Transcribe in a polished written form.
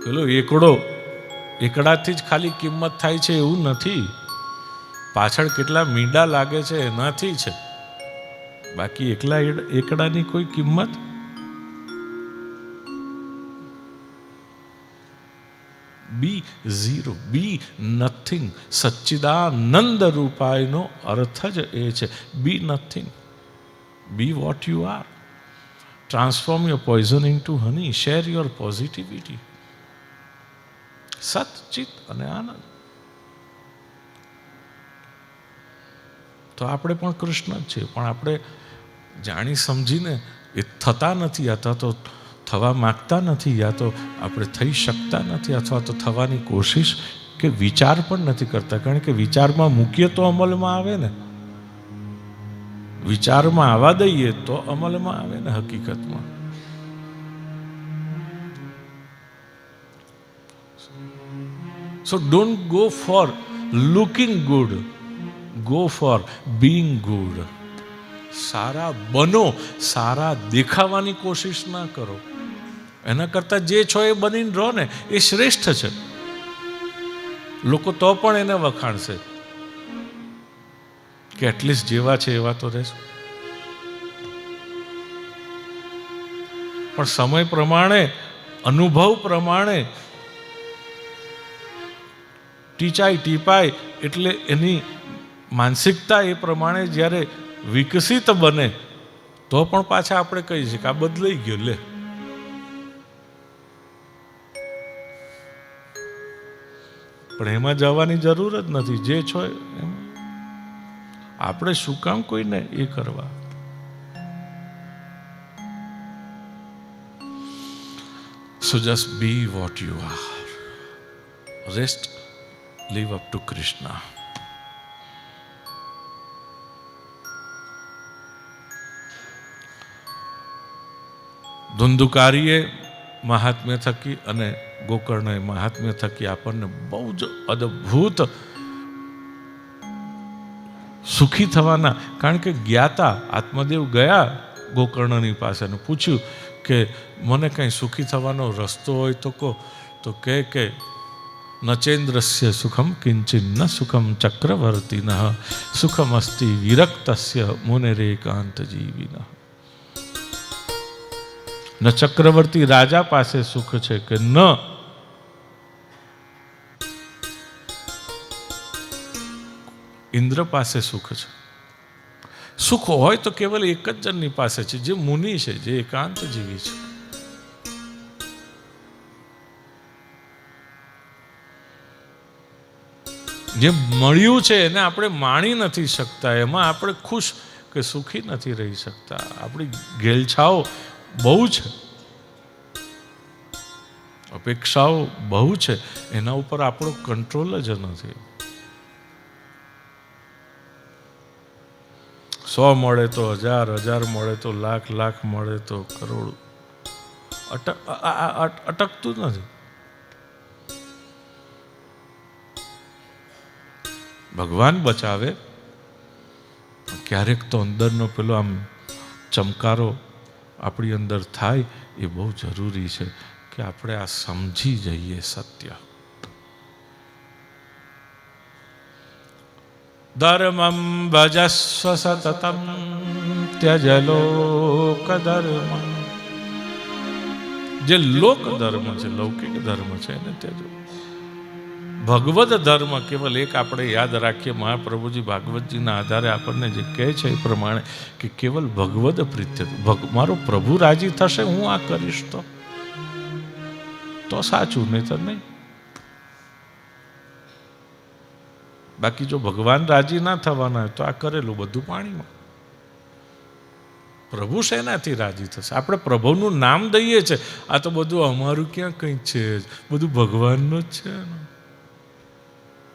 પેલો એકડાથી જ ખાલી કિંમત થાય છે એવું નથી. પાછળ કેટલા મીંડા લાગે છે એનાથી છે. બાકી એકડાની કોઈ કિંમત. બી ઝીરો, બી નથિંગ. સચ્ચિદાનંદ રૂપાયનો અર્થ જ એ છે. Be nothing, be what you are. Transform your poison into honey. Share your positivity. સત, ચિત અને આનંદ. તો આપણે પણ કૃષ્ણ જ છીએ, પણ આપણે જાણી સમજીને એ થતા નથી, અથવા તો થવા માગતા નથી, યા તો આપણે થઈ શકતા નથી, અથવા તો થવાની કોશિશ કે વિચાર પણ નથી કરતા. કારણ કે વિચારમાં મૂકીએ તો અમલમાં આવે ને. વિચારમાં આવવા દઈએ તો અમલમાં આવે ને હકીકતમાં. So don't go for looking good, go for being good. સારા બનો, સારા દેખાવાની કોશિશ ના કરો. એના કરતા જે છો એ બનીને રહો ને, એ શ્રેષ્ઠ છે. લોકો તો પણ એને વખાણશે કે એટલીસ્ટ જેવા છે એવા તો રહેશે. પણ સમય પ્રમાણે, અનુભવ પ્રમાણે ટીપાય એટલે એની માનસિકતા એ પ્રમાણે જ્યારે વિકસિત બને તો પણ પાછા આપણે કહીએ છીએ કે આ બદલાઈ ગયો લે. પણ એમાં જવાની જરૂર જ નથી. જે છો એમ આપણે શું કામ કોઈને એ કરવા. So just be what you are. Rest, live up to Krishna. ધુંધુકારીએ મહાત્મ્ય થકી અને ગોકર્ણએ મહાત્મ્ય થકી આપણને બહુ જ અદ્ભુત સુખી થવાના. કારણ કે જ્ઞાતા આત્મદેવ ગયા ગોકર્ણની પાસે અને પૂછ્યું કે મને કંઈ સુખી થવાનો રસ્તો હોય તો કહો. તો કે નચેન્દ્રસ્ય સુખમ કિંચિન ન સુખમ ચક્રવર્તિન સુખમસ્તિ વિરક્તસ્ય મુનેરેકાંત જીવિન. ન ચક્રવર્તી રાજા પાસે સુખ છે કે ન ઇન્દ્ર પાસે સુખ છે. સુખ હોય તો કેવલ એક જ જણની પાસે છે, જે મુનિ છે, જે એકાંત જીવી છે. જે મળ્યું છે એને આપણે માણી નથી શકતા. એમાં આપણે ખુશ કે સુખી નથી રહી શકતા. આપણી ઘેલછાઓ બહુ છે, અપેક્ષાઓ બહુ છે. એના ઉપર આપણો કંટ્રોલ જ નથી. 100 મળે તો 1000, 1000 મળે તો લાખ, લાખ મળે તો કરોડ. અટકતું નથી. ભગવાન બચાવે. ક્યારેક તો અંદરનો પેલો આમ ચમકારો આપણી અંદર થાય એ બહુ જરૂરી છે કે આપણે આ સમજી જઈએ સત્ય. ધર્મમ ભજસ્વ સતતમ ત્યજ લોક ધર્મ. જે લોક ધર્મ છે, લૌકિક ધર્મ છે એને ત્યજો. ભગવદ ધર્મ કેવલ એક આપણે યાદ રાખીએ. મહાપ્રભુજી ભાગવતજીના આધારે આપણને જે કહે છે એ પ્રમાણે કે કેવલ ભગવદ પ્રીત્ય. મારો પ્રભુ રાજી થશે હું આ કરીશ તો સાચું, નહીં તો નહીં. બાકી જો ભગવાન રાજી ના થવાના હોય તો આ કરેલું બધું પાણીમાં. પ્રભુ શેનાથી રાજી થશે? આપણે પ્રભુનું નામ દઈએ છીએ. આ તો બધું અમારું ક્યાં કંઈ છે, બધું ભગવાનનું જ છે.